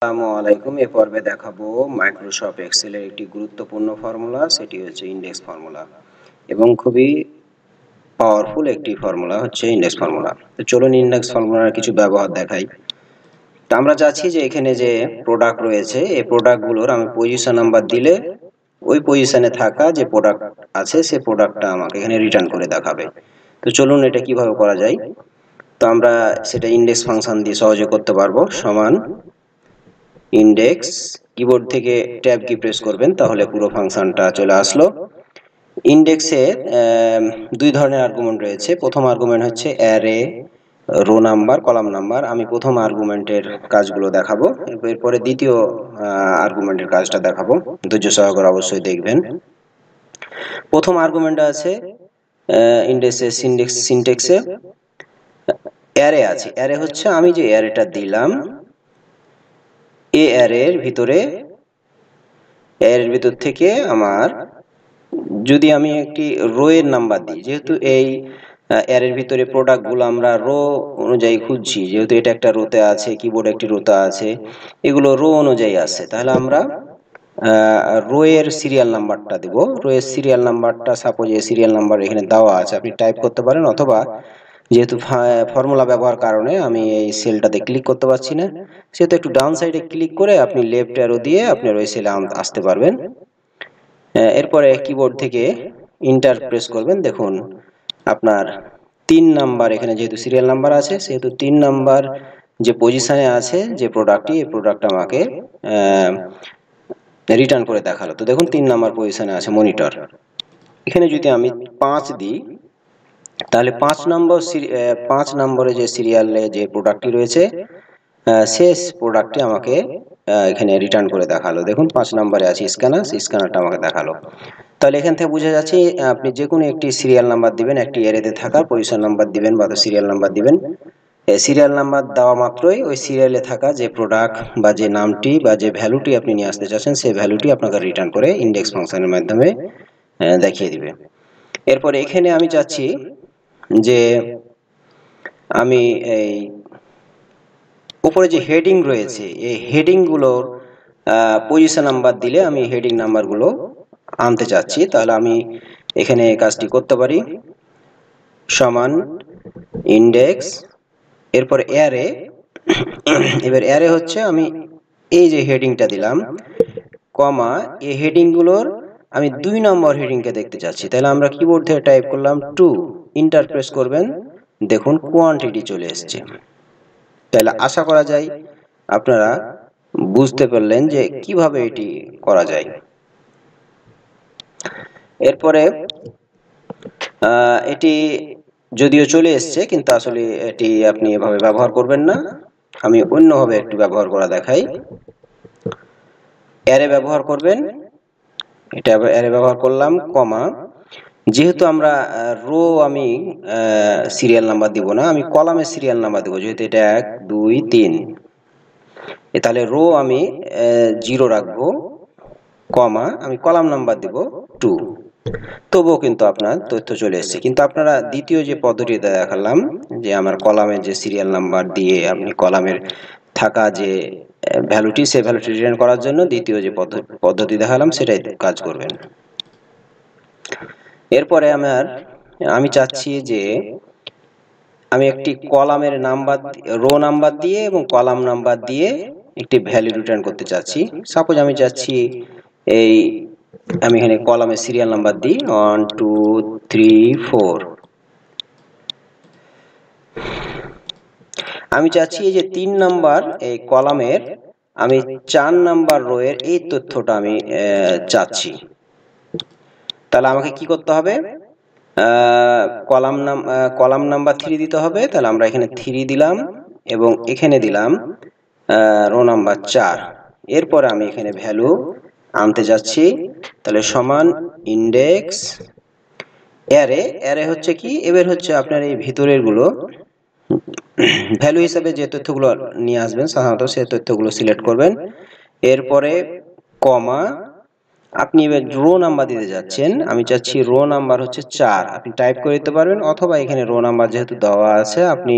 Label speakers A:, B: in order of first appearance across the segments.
A: আসসালামু আলাইকুম। এ পর্বে দেখাবো মাইক্রোসফট এক্সেলের একটি গুরুত্বপূর্ণ ফর্মুলা, সেটি হচ্ছে ইন্ডেক্স ফর্মুলা এবং খুবই পাওয়ারফুল একটি ফর্মুলা হচ্ছে ইন্ডেক্স ফর্মুলা। তো চলুন ইন্ডেক্স ফর্মুলার কিছু ব্যবহার দেখাই। তো আমরা চাচ্ছি যে এখানে যে প্রোডাক্ট রয়েছে এই প্রোডাক্টগুলোর আমি পজিশন নাম্বার দিলে ওই পজিশনে থাকা যে প্রোডাক্ট আছে সেই প্রোডাক্টটা আমাকে এখানে রিটার্ন করে দেখাবে। তো চলুন এটা কিভাবে করা যায়। তো আমরা সেটা ইন্ডেক্স ফাংশন দিয়ে সহজে করতে পারবো। সমান ইন্ডেক্স, কিবোর্ড থেকে ট্যাব কি প্রেস করবেন তাহলে পুরো ফাংশনটা চলে আসলো। ইন্ডেক্সে দুই ধরনের আর্গুমেন্ট রয়েছে। প্রথম আর্গুমেন্ট হচ্ছে array, rho number, column number. আমি প্রথম আর্গুমেন্টের কাজগুলো দেখাবো, এরপরে দ্বিতীয় আর্গুমেন্টের কাজটা দেখাবো। ধৈর্য সহকারে অবশ্যই দেখবেন। প্রথম আর্গুমেন্টটা আছে সিনট্যাক্সে অ্যারে আছে। অ্যারে হচ্ছে আমি যে অ্যারেটা দিলাম এই অ্যারের ভিতর থেকে আমার যদি আমি একটি রো এর নাম্বার দিই, যেহেতু এই অ্যারের ভিতরে প্রোডাক্টগুলো আমরা রো অনুযায়ী খুঁজছি, যেহেতু এটা একটা রোতে আছে, কিবোর্ড একটি রোতে আছে, এগুলো রো অনুযায়ী আছে, তাহলে আমরা রো এর সিরিয়াল নাম্বারটা দেব। রো এর সিরিয়াল নাম্বারটা সাপোজ এই সিরিয়াল নাম্বার এখানে দেওয়া আছে, আপনি টাইপ করতে পারেন, অথবা যেহেতু ফর্মুলা ব্যবহার কারণে আমি এই সেলটাতে ক্লিক করতে পারছি না, সেহেতু একটু ডাউন সাইডে ক্লিক করে আপনি লেফট অ্যারো দিয়ে আপনার ওই সেলে আসতে পারবেন। এরপরে কিবোর্ড থেকে ইন্টার প্রেস করবেন। দেখুন আপনার 3 নাম্বার, এখানে যেহেতু সিরিয়াল নাম্বার আছে সেহেতু 3 নাম্বার যে পজিশনে আছে যে প্রোডাক্টটি, এই প্রোডাক্ট আমাকে রিটার্ন করে দেখালো। তো দেখুন 3 নাম্বার পজিশনে আছে মনিটর। এখানে যদি আমি 5 দিই তাহলে 5 নম্বরে যে সিরিয়ালে যে প্রোডাক্টটি রয়েছে শেষ প্রোডাক্টটি আমাকে এখানে রিটার্ন করে দেখালো। দেখুন 5 নম্বরে আছে স্ক্যানারটা আমাকে দেখালো। তাহলে এখান থেকে বোঝা যাচ্ছে আপনি যে কোনো একটি সিরিয়াল নাম্বার দিবেন, একটি অ্যারেতে থাকা পজিশন নাম্বার দিবেন বা সিরিয়াল নাম্বার দিবেন। সিরিয়াল নাম্বার দেওয়া মাত্রই ওই সিরিয়ালে থাকা যে প্রোডাক্ট বা যে নামটি বা যে ভ্যালুটি আপনি নিয়ে আসতে চাচ্ছেন সেই ভ্যালুটি আপনাকে রিটার্ন করে ইন্ডেক্স ফাংশনের মাধ্যমে দেখিয়ে দিবে। এরপর এখানে আমি চাচ্ছি যে আমি এই উপরে যে হেডিং রয়েছে এই হেডিংগুলোর পজিশন নাম্বার দিলে আমি হেডিং নাম্বারগুলো আনতে চাচ্ছি, তাহলে আমি এখানে কাজটি করতে পারি। সমান ইন্ডেক্স, এরপর অ্যারে। এবার অ্যারে হচ্ছে আমি এই যে হেডিংটা দিলাম কমা, এই হেডিংগুলোর আমি 2 নম্বর হেডিংকে দেখতে চাচ্ছি, তাহলে আমরা কিবোর্ড থেকে টাইপ করলাম 2, ইন্টার প্রেস করবেন। দেখুন কোয়ান্টিটি চলে এসেছে। তাহলে আশা করা যায় আপনারা বুঝতে পারলেন যে কিভাবে এটি করা যায়। এরপরে এটি যদিও চলে এসছে, কিন্তু আসলে এটি আপনি এভাবে ব্যবহার করবেন না, আমি অন্যভাবে একটু ব্যবহার করা দেখাই। অ্যারে ব্যবহার করবেন, এটা অ্যারে ব্যবহার করলাম কমা, যেহেতু আমরা রো আমি সিরিয়াল নাম্বার দিব না, আমি কলামের সিরিয়াল নাম্বার দেবো, যেহেতু এটা 1 2 3, তাহলে রো আমি 0 রাখবো, কমা আমি কলাম নাম্বার দিব 2। তবুও কিন্তু আপনার তথ্য চলে এসেছে। কিন্তু আপনারা দ্বিতীয় যে পদ্ধতিটা দেখালাম, যে আমার কলামের যে সিরিয়াল নাম্বার দিয়ে আপনি কলামের থাকা যে ভ্যালুটি সেই ভ্যালুটি রিটার্ন করার জন্য দ্বিতীয় যে পদ্ধতি দেখালাম সেটাই কাজ করবেন। এরপরে আমি চাচ্ছি যে আমি একটি কলামের নাম্বার, রো নাম্বার দিয়ে এবং কলাম নাম্বার দিয়ে একটি ভ্যালু রিটার্ন করতে চাচ্ছি। সাপোজ আমি চাচ্ছি এই আমি এখানে কলামের সিরিয়াল নাম্বার দিই 1 2 3 4। আমি চাচ্ছি এই যে 3 নাম্বার এই কলামের আমি 4 নাম্বার রো এর এই তথ্যটা আমি চাচ্ছি। তাহলে আমাকে কি করতে হবে, কলাম নাম্বার 3 দিতে হবে। তাহলে আমরা এখানে 3 দিলাম এবং এখানে দিলাম রো নাম্বার 4। এরপর আমি এখানে ভ্যালু আনতে যাচ্ছি, তাহলে সমান ইন্ডেক্স অ্যারে। অ্যারে হচ্ছে কি, এবার হচ্ছে আপনার এই ভিতরের গুলো ভ্যালু হিসাবে যে তথ্যগুলো নিয়ে আসবেন সাধারণত সেই তথ্যগুলো সিলেক্ট করবেন। এরপরে কমা, আপনি এবার রো নাম্বার দিতে যাচ্ছেন, আমি চাচ্ছি রো নাম্বার হচ্ছে 4, আপনি টাইপ করে দিতে পারবেন, অথবা এখানে রো নাম্বার যেহেতু দেওয়া আছে আপনি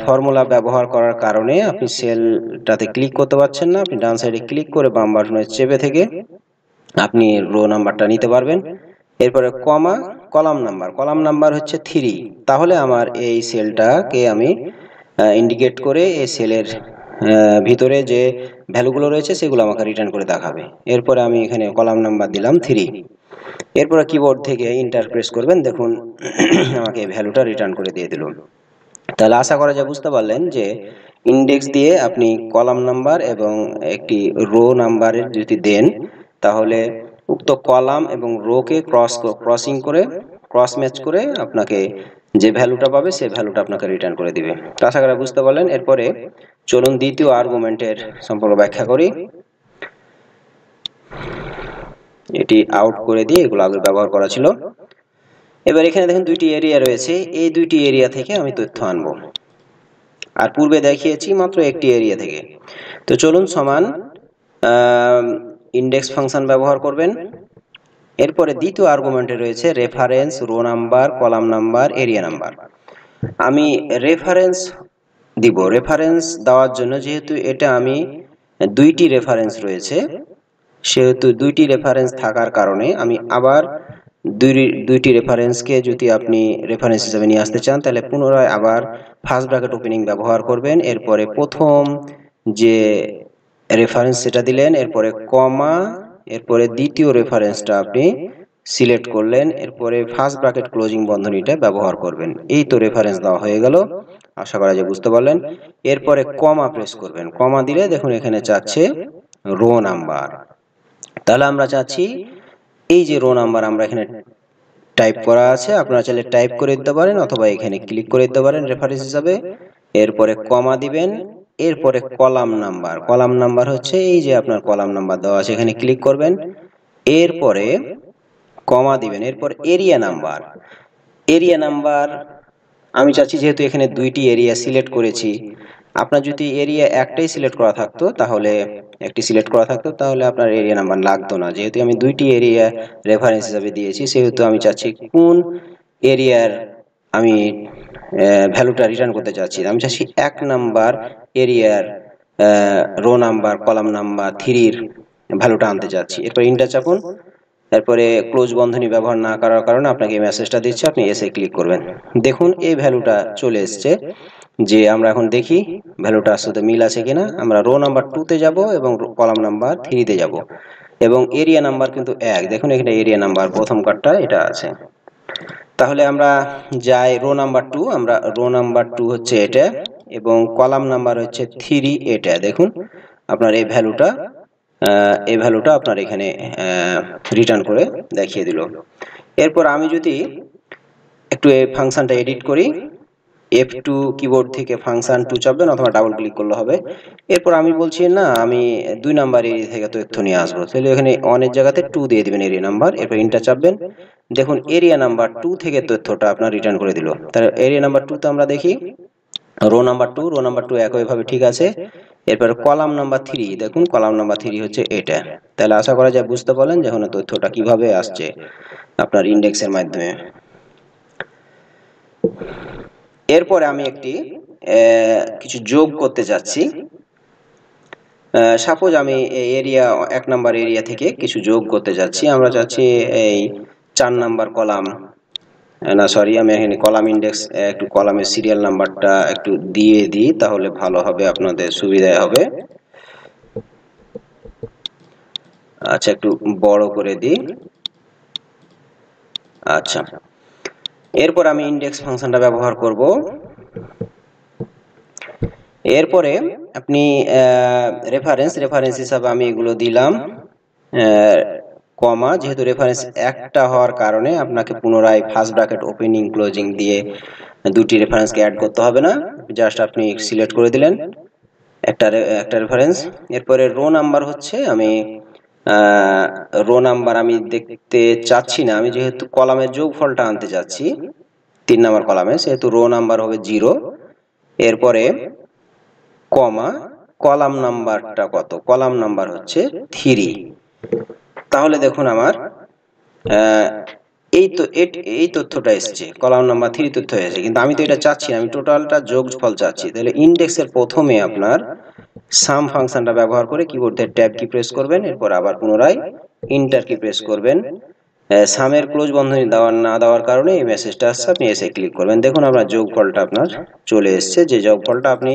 A: ফর্মুলা ব্যবহার করার কারণে আপনি সেলটাতে ক্লিক করতে পারছেন না। আপনি ডান সাইডে ক্লিক করে বাম বাটনে চেপে থেকে আপনি রো নাম্বারটা নিতে পারবেন। এরপরে কমা, কলাম নাম্বার হচ্ছে 3। তাহলে আমার এই সেলটাকে আমি ইন্ডিকেট করে এই সেলের ভিতরে যে ভ্যালুগুলো রয়েছে সেগুলো আমাকে রিটার্ন করে দেখাবে। এরপরে আমি এখানে কলাম নাম্বার দিলাম 3। এরপরে কিবোর্ড থেকে এন্টার প্রেস করবেন, দেখুন আমাকে এই ভ্যালুটা রিটার্ন করে দিয়ে দিল। তাহলে আশা করা যায় বুঝতে পারলেন যে ইন্ডেক্স দিয়ে আপনি কলাম নাম্বার এবং একটি রো নাম্বারের যদি দেন, তাহলে উক্ত কলাম এবং রোকে ক্রসিং করে ক্রস ম্যাচ করে আপনাকে যে ভ্যালুটা পাবে সেই ভ্যালুটা আপনাকে রিটার্ন করে দিবে। তো আশা করা বুঝতে পারলেন। এরপরে চলুন দ্বিতীয় আর্গুমেন্টের সম্পর্কে ব্যাখ্যা করি। এটি আউট করে দিয়ে এগুলো আগে ব্যবহার করা ছিল। এবার এখানে দেখুন দুইটি এরিয়া রয়েছে, এই দুইটি এরিয়া থেকে আমি তথ্য আনবো, আর পূর্বে দেখিয়েছি মাত্র একটি এরিয়া থেকে। তো চলুন সমান ইন্ডেক্স ফাংশন ব্যবহার করবেন। এরপরে দ্বিতীয় আর্গুমেন্টে রয়েছে reference, rho number, column number, area number. আমি রেফারেন্স দিব। রেফারেন্স দেওয়ার জন্য যেহেতু এটা আমি দুইটি রেফারেন্স রয়েছে, সেহেতু দুইটি রেফারেন্স থাকার কারণে আমি আবার দুইটি রেফারেন্সকে যদি আপনি রেফারেন্স হিসেবে নিয়ে আসতে চান, তাহলে পুনরায় আবার ফার্স্ট ব্র্যাকেট ওপেনিং ব্যবহার করবেন। এরপরে প্রথম যে রেফারেন্স সেটা দিলেন, এরপরে কমা, এরপরে দ্বিতীয় রেফারেন্সটা আপনি সিলেক্ট করলেন, এরপরে ফার্স্ট ব্র্যাকেট ক্লোজিং বন্ধনীটা ব্যবহার করবেন। এই তো রেফারেন্স দেওয়া হয়ে গেল। আশা করা যায় বুঝতে পারলেন। এরপরে কমা প্রেস করবেন। কমা দিলে দেখুন এখানে চাচ্ছে রো নাম্বার। তাহলে আমরা চাচ্ছি এই যে রো নাম্বার আমরা এখানে টাইপ করা আছে, আপনারা চাইলে টাইপ করে দিতে পারেন অথবা এখানে ক্লিক করে দিতে পারেন রেফারেন্স হিসাবে। এরপরে কমা দিবেন, এরপরে কলাম নাম্বার। কলাম নাম্বার হচ্ছে এই যে আপনার কলাম নাম্বার দেওয়া আছে, এখানে ক্লিক করবেন, এরপরে কমা দিবেন, এরপর এরিয়া নাম্বার। এরিয়া নাম্বার আমি চাচ্ছি যেহেতু এখানে দুইটি এরিয়া সিলেক্ট করেছি, আপনার যদি এরিয়া একটাই সিলেক্ট করা থাকতো তাহলে আপনার এরিয়া নাম্বার লাগতো না। যেহেতু আমি দুইটি এরিয়া রেফারেন্স হিসাবে দিয়েছি, সেহেতু আমি চাচ্ছি কোন এরিয়ার আমি ভ্যালুটা রিটার্ন করতে চাচ্ছি। আমি চাচ্ছি 1 নাম্বার এরিয়ার রো নাম্বার, কলাম নাম্বার 3 ভ্যালুটা আনতে চাচ্ছি। এরপর ইন্টার চাপুন। তারপরে ক্লোজ বন্ধনী ব্যবহার না করার কারণে আপনাকে এই মেসেজটা দিচ্ছে, আপনি এসে ক্লিক করবেন। দেখুন এই ভ্যালুটা চলে এসছে। যে আমরা এখন দেখি ভ্যালুটার সাথে মিল আছে কিনা। আমরা রো নাম্বার 2 তে যাব এবং কলাম নাম্বার 3 তে যাব, এবং এরিয়া নাম্বার কিন্তু 1। দেখুন এখানে এরিয়া নাম্বার প্রথম কার্ডটা এটা আছে। তাহলে আমরা যাই রো নাম্বার 2, আমরা রো নাম্বার 2 হচ্ছে এটা এবং কলাম নাম্বার হচ্ছে 3 এটা। দেখুন আপনার এই ভ্যালুটা আপনার এখানে রিটার্ন করে দেখিয়ে দিল। এরপর আমি যদি একটু এই ফাংশনটা এডিট করি, F2 কিবোর্ড থেকে ফাংশন 2 চাপবেন অথবা ডাবল ক্লিক করলে হবে। এরপর আমি বলছি না আমি 2 নাম্বার এরিয়া থেকে তথ্য নিয়ে আসবো, তাহলে এখানে অনেক জায়গাতে 2 দিয়ে দিবেন এরিয়া নাম্বার। এরপর ইন্টার চাপবেন। দেখুন এরিয়া নাম্বার 2 থেকে তথ্যটা আপনার রিটার্ন করে দিল। তাহলে এরিয়া নাম্বার 2 তে আমরা দেখি রো নাম্বার 2 একইভাবে ঠিক আছে। এরপর কলাম নাম্বার 3, দেখুন কলাম নাম্বার 3 হচ্ছে এটা। তাহলে আশা করা যায় বুঝতে পারলেন যে এখন তথ্যটা কিভাবে আসছে আপনার ইন্ডেক্সের মাধ্যমে। এরপরে আমি একটি কিছু যোগ করতে যাচ্ছি। সাপোজ আমি এই এরিয়া 1 নাম্বার এরিয়া থেকে কিছু যোগ করতে যাচ্ছি। আমরা চাচ্ছি এই 4 নাম্বার কলাম, না সরি, আমি এখানে কলাম ইন্ডেক্স একটু কলামের সিরিয়াল নাম্বারটা একটু দিয়ে দিই, তাহলে ভালো হবে, আপনাদের সুবিধা হবে। আচ্ছা একটু বড় করে দিই। আচ্ছা, এরপর আমি ইন্ডেক্স ফাংশনটা ব্যবহার করব। এরপরে আপনি রেফারেন্স হিসাবে আমি এগুলো দিলাম, কমা, যেহেতু রেফারেন্স একটা হওয়ার কারণে আপনাকে পুনরায় ফার্স্ট ব্র্যাকেট ওপেনিং ক্লোজিং দিয়ে দুটি রেফারেন্সকে অ্যাড করতে হবে না, জাস্ট আপনি সিলেক্ট করে দিলেন একটা রেফারেন্স। এরপরে রো নাম্বার হচ্ছে আমি রো নাম্বার আমি দেখতে চাচ্ছি না, আমি যেহেতু কলামের যোগফলটা আনতে চাচ্ছি 3 নাম্বার কলামে, সেহেতু রো নাম্বার হবে 0। এরপরে কমা, কলাম নাম্বারটা কত, কলাম নাম্বার হচ্ছে 3। তাহলে দেখুন আমার এই তথ্যটা এসছে, কলাম নাম্বার 3 তথ্য এসেছে, কিন্তু আমি তো এটা চাচ্ছি না, আমি টোটালটা যোগফল চাচ্ছি। তাহলে ইন্ডেক্সের প্রথমে আপনার সাম ফাংশনটা ব্যবহার করে কিবোর্ড থেকে ট্যাব কি প্রেস করবেন, এরপর আবার পুনরায় এন্টার কি প্রেস করবেন। সামের ক্লোজ বন্ধনী না দেওয়ার কারণে এই মেসেজটা আসছে, আপনি এসে ক্লিক করবেন। দেখুন আপনার যোগফলটা আপনার চলে এসেছে, যে যোগফলটা আপনি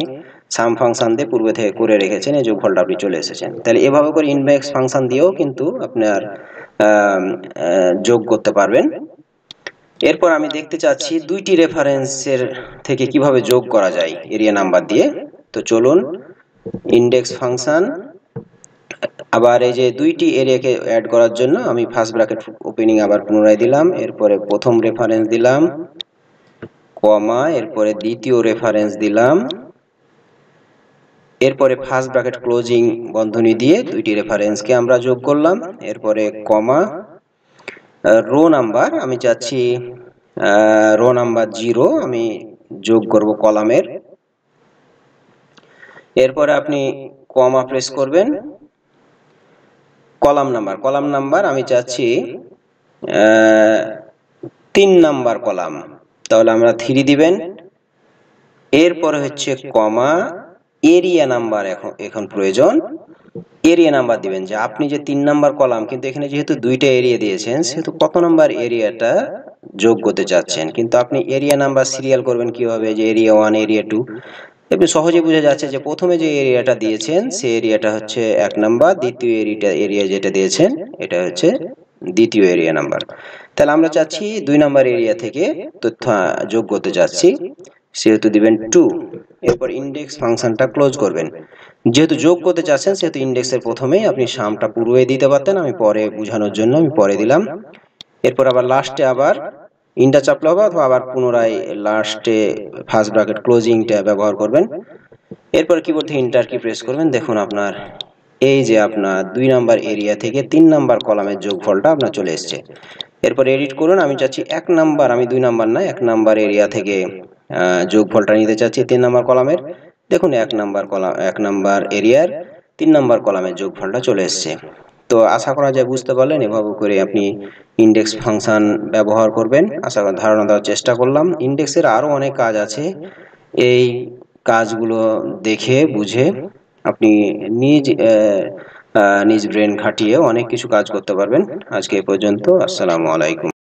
A: সাম ফাংশন দিয়ে পূর্বে থেকে করে রেখেছেন, এই যোগফলটা আপনি চলে এসেছেন। তাহলে এভাবে করে ইনডেক্স ফাংশন দিয়েও কিন্তু আপনার যোগ করতে পারবেন। এরপর আমি দেখতে চাচ্ছি দুইটি রেফারেন্সের থেকে কিভাবে যোগ করা যায় এরিয়া নাম্বার দিয়ে। তো চলুন, ইনডেক্স ফাংশন, আবার এই যে দুইটি এরিয়াকে অ্যাড করার জন্য আমি ফার্স্ট ব্র্যাকেট ওপেনিং আবার পুনরায় দিলাম, এরপরে প্রথম রেফারেন্স দিলাম কমা, এরপরে দ্বিতীয় রেফারেন্স দিলাম, এরপরে ফার্স্ট ব্র্যাকেট ক্লোজিং বন্ধনী দিয়ে দুইটি রেফারেন্সকে আমরা যোগ করলাম, এরপরে কমা, রো নাম্বার আমি চাচ্ছি রো নাম্বার 0 আমি যোগ করব কলামের, এরপরে আপনি কমা প্রেস করবেন। কলাম নাম্বার আমি চাচ্ছি 3 নাম্বার কলাম, তাহলে আমরা 3 দিবেন। এরপরে হচ্ছে কমা, এরিয়া নাম্বার এখন প্রয়োজন, এরিয়া নাম্বার দিবেন, যে আপনি যে 3 নাম্বার কলাম, কিন্তু এখানে যেহেতু দুইটা এরিয়া দিয়েছেন সেহেতু কত নাম্বার এরিয়াটা যোগ করতে চাচ্ছেন, কিন্তু আপনি এরিয়া নাম্বার সিরিয়াল করবেন কিভাবে, যে এরিয়া 1 এরিয়া 2, আপনি সহজে বোঝা যাচ্ছে যে প্রথমে যে এরিয়াটা দিয়েছেন সেই এরিয়াটা হচ্ছে 1 নাম্বার, দ্বিতীয় এরিয়া যেটা দিয়েছেন এটা হচ্ছে দ্বিতীয় এরিয়া নাম্বার। তাহলে আমরা চাচ্ছি 2 নাম্বার এরিয়া থেকে তথ্য যোগ করতে চাচ্ছি, সেহেতু দিবেন 2। এরপর ইনডেক্স ফাংশনটা ক্লোজ করবেন। যেহেতু যোগ করতে চাচ্ছেন সেহেতু ইনডেক্সের প্রথমেই আপনি সামটা পূর্বে দিতে পারতেন, আমি পরে বোঝানোর জন্য আমি পরে দিলাম। এরপর আবার লাস্টে আবার ইন্টার চাপলে হবে, অথবা আবার পুনরায় লাস্টে ফার্স্ট ব্র্যাকেট ক্লোজিংটা ব্যবহার করবেন। এরপর কিবোর্ড থেকে এন্টার কি প্রেস করবেন। দেখুন আপনার এই যে আপনার 2 নাম্বার এরিয়া থেকে 3 নাম্বার কলামের যোগফলটা আপনার চলে এসেছে। এরপর এডিট করুন, আমি চাচ্ছি 1 নাম্বার, আমি 2 নাম্বার না 1 নাম্বার এরিয়া থেকে যোগফলটা নিতে চাচ্ছি 3 নাম্বার কলামের। দেখুন 1 নাম্বার এরিয়ার 3 নাম্বার কলামের যোগফলটা চলে এসেছে। তো আশা করা যায় বুঝতে পারলেন, এভাবে করে আপনি ইনডেক্স ফাংশন ব্যবহার করবেন। আশা করি ধারণা দেওয়ার চেষ্টা করলাম। ইনডেক্সের আরো অনেক কাজ আছে, এই কাজগুলো দেখে বুঝে আপনি নিজ ব্রেন খাটিয়ে অনেক কিছু কাজ করতে পারবেন। আজকে এ পর্যন্ত। আসসালামু আলাইকুম।